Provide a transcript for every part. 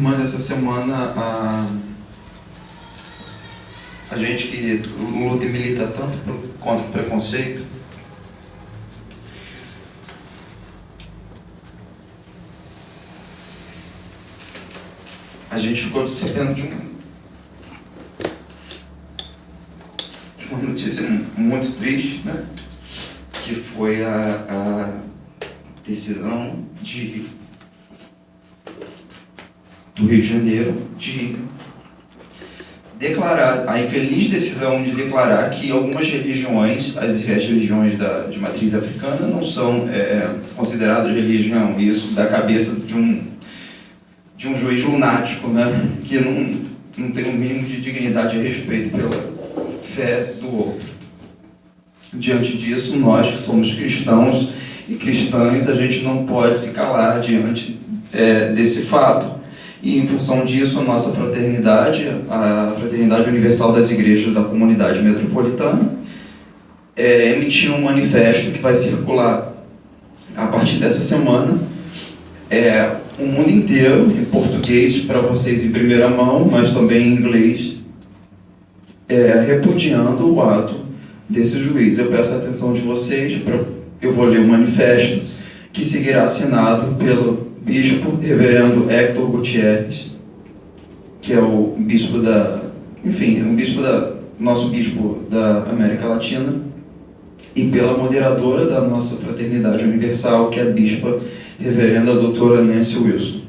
Irmãs, essa semana a gente que luta e milita tanto contra o preconceito, a gente ficou sabendo de uma notícia muito triste, né? Que foi a decisão do Rio de Janeiro de declarar, a infeliz decisão de declarar que algumas religiões, as religiões de matriz africana, não são consideradas religião. Isso da cabeça de um juiz lunático, né? Que não tem o mínimo de dignidade e respeito pela fé do outro. Diante disso, nós que somos cristãos e cristãs, a gente não pode se calar diante desse fato. E, em função disso, a nossa fraternidade, a Fraternidade Universal das Igrejas da Comunidade Metropolitana, emitiu um manifesto que vai circular a partir dessa semana, o mundo inteiro, em português para vocês em primeira mão, mas também em inglês, repudiando o ato desse juiz. Eu peço a atenção de vocês, eu vou ler o manifesto, que seguirá assinado pelo Bispo Reverendo Héctor Gutierrez, que é o bispo nosso bispo da América Latina, e pela moderadora da nossa Fraternidade Universal, que é a Bispa Reverenda Doutora Nancy Wilson.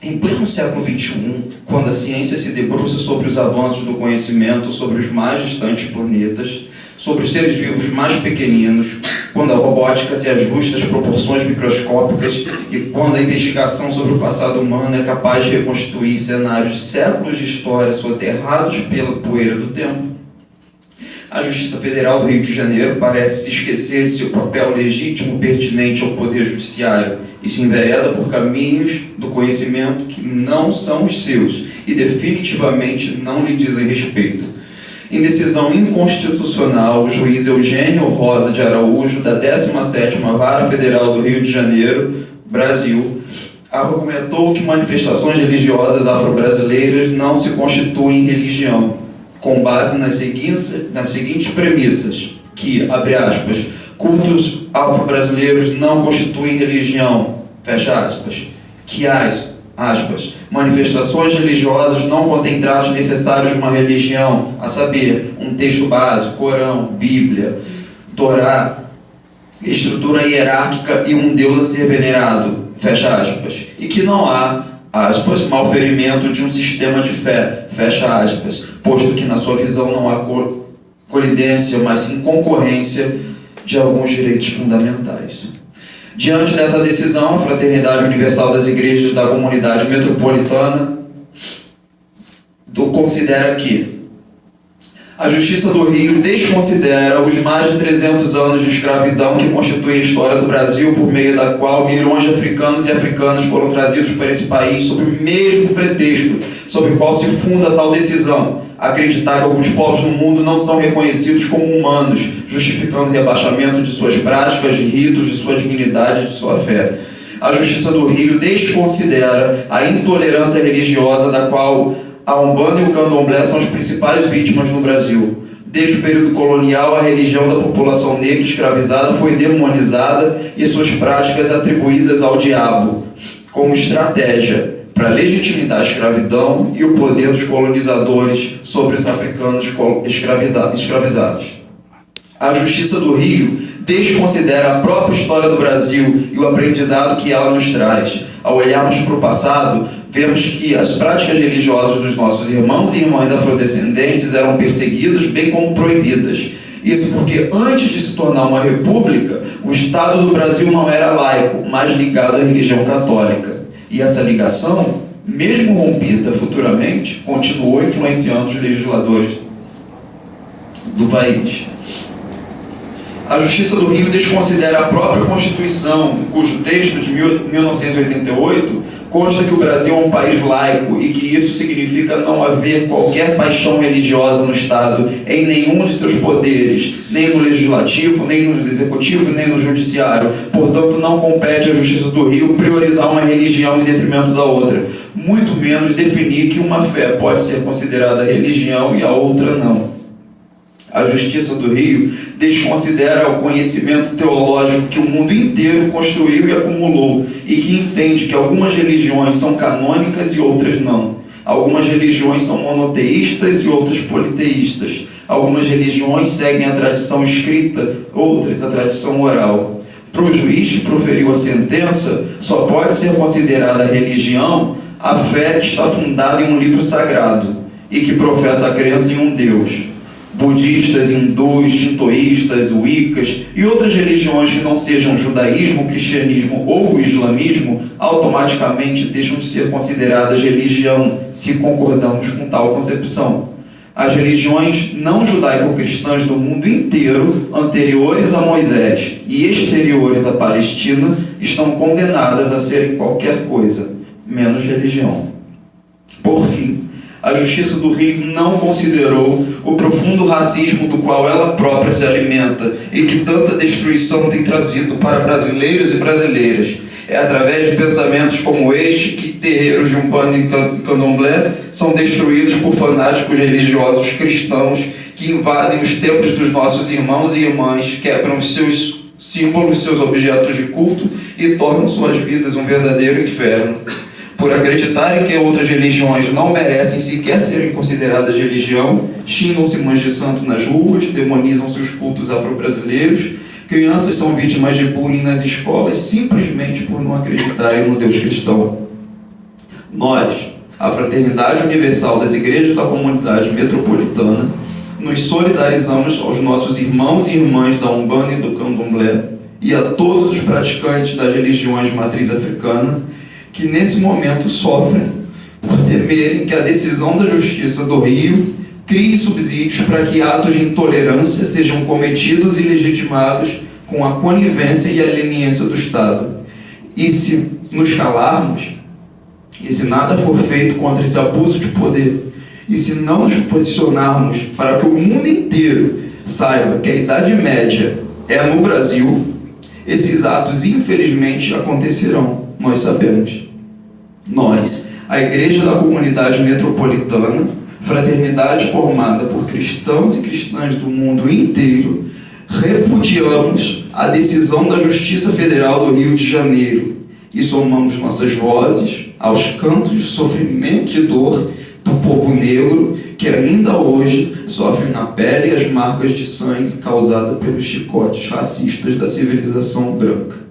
Em pleno século XXI, quando a ciência se debruça sobre os avanços do conhecimento sobre os mais distantes planetas, sobre os seres vivos mais pequeninos, quando a robótica se ajusta às proporções microscópicas e quando a investigação sobre o passado humano é capaz de reconstruir cenários de séculos de história soterrados pela poeira do tempo, a Justiça Federal do Rio de Janeiro parece se esquecer de seu papel legítimo pertinente ao Poder Judiciário e se envereda por caminhos do conhecimento que não são os seus e definitivamente não lhe dizem respeito. Em decisão inconstitucional, o juiz Eugênio Rosa de Araújo, da 17ª Vara Federal do Rio de Janeiro, Brasil, argumentou que manifestações religiosas afro-brasileiras não se constituem religião, com base nas seguintes premissas, que, abre aspas, cultos afro-brasileiros não constituem religião, fecha aspas, que aspas, manifestações religiosas não contêm traços necessários de uma religião, a saber, um texto básico, Corão, Bíblia, Torá, estrutura hierárquica e um Deus a ser venerado, fecha aspas, e que não há, aspas, malferimento de um sistema de fé, fecha aspas, posto que na sua visão não há colidência, mas sim concorrência de alguns direitos fundamentais. Diante dessa decisão, a Fraternidade Universal das Igrejas da Comunidade Metropolitana considera que a Justiça do Rio desconsidera os mais de 300 anos de escravidão que constituem a história do Brasil, por meio da qual milhões de africanos e africanas foram trazidos para esse país sob o mesmo pretexto sobre o qual se funda tal decisão: acreditar que alguns povos no mundo não são reconhecidos como humanos, justificando o rebaixamento de suas práticas, de ritos, de sua dignidade e de sua fé. A Justiça do Rio desconsidera a intolerância religiosa da qual a Umbanda e o Candomblé são as principais vítimas no Brasil. Desde o período colonial, a religião da população negra escravizada foi demonizada e suas práticas atribuídas ao diabo, como estratégia para legitimar a escravidão e o poder dos colonizadores sobre os africanos escravizados. A Justiça do Rio desconsidera a própria história do Brasil e o aprendizado que ela nos traz. Ao olharmos para o passado, vemos que as práticas religiosas dos nossos irmãos e irmãs afrodescendentes eram perseguidas, bem como proibidas. Isso porque, antes de se tornar uma república, o Estado do Brasil não era laico, mas ligado à religião católica. E essa ligação, mesmo rompida futuramente, continuou influenciando os legisladores do país. A Justiça do Rio desconsidera a própria Constituição, em cujo texto de 1988 Consta que o Brasil é um país laico e que isso significa não haver qualquer paixão religiosa no Estado, em nenhum de seus poderes, nem no Legislativo, nem no Executivo, nem no Judiciário. Portanto, não compete à Justiça do Rio priorizar uma religião em detrimento da outra, muito menos definir que uma fé pode ser considerada religião e a outra não. A Justiça do Rio desconsidera o conhecimento teológico que o mundo inteiro construiu e acumulou, e que entende que algumas religiões são canônicas e outras não. Algumas religiões são monoteístas e outras politeístas. Algumas religiões seguem a tradição escrita, outras a tradição oral. Para o juiz que proferiu a sentença, só pode ser considerada religião a fé que está fundada em um livro sagrado e que professa a crença em um Deus. Budistas, hindus, shintoístas, wiccas e outras religiões que não sejam judaísmo, cristianismo ou islamismo automaticamente deixam de ser consideradas religião, se concordamos com tal concepção. As religiões não judaico-cristãs do mundo inteiro, anteriores a Moisés e exteriores à Palestina, estão condenadas a serem qualquer coisa, menos religião. Por fim, a Justiça do Rio não considerou o profundo racismo do qual ela própria se alimenta e que tanta destruição tem trazido para brasileiros e brasileiras. É através de pensamentos como este que terreiros de Umbanda e Candomblé são destruídos por fanáticos religiosos cristãos que invadem os templos dos nossos irmãos e irmãs, quebram os seus símbolos, seus objetos de culto e tornam suas vidas um verdadeiro inferno. Por acreditarem que outras religiões não merecem sequer serem consideradas religião, xingam-se mães de santo nas ruas, demonizam seus cultos afro-brasileiros, crianças são vítimas de bullying nas escolas simplesmente por não acreditarem no Deus cristão. Nós, a Fraternidade Universal das Igrejas da Comunidade Metropolitana, nos solidarizamos aos nossos irmãos e irmãs da Umbanda e do Candomblé e a todos os praticantes das religiões de matriz africana que nesse momento sofrem por temerem que a decisão da Justiça do Rio crie subsídios para que atos de intolerância sejam cometidos e legitimados com a conivência e a leniência do Estado. E se nos calarmos, e se nada for feito contra esse abuso de poder, e se não nos posicionarmos para que o mundo inteiro saiba que a Idade Média é no Brasil, esses atos infelizmente acontecerão. Nós sabemos. Nós, a Igreja da Comunidade Metropolitana, fraternidade formada por cristãos e cristãs do mundo inteiro, repudiamos a decisão da Justiça Federal do Rio de Janeiro e somamos nossas vozes aos cantos de sofrimento e dor do povo negro que ainda hoje sofre na pele as marcas de sangue causadas pelos chicotes racistas da civilização branca.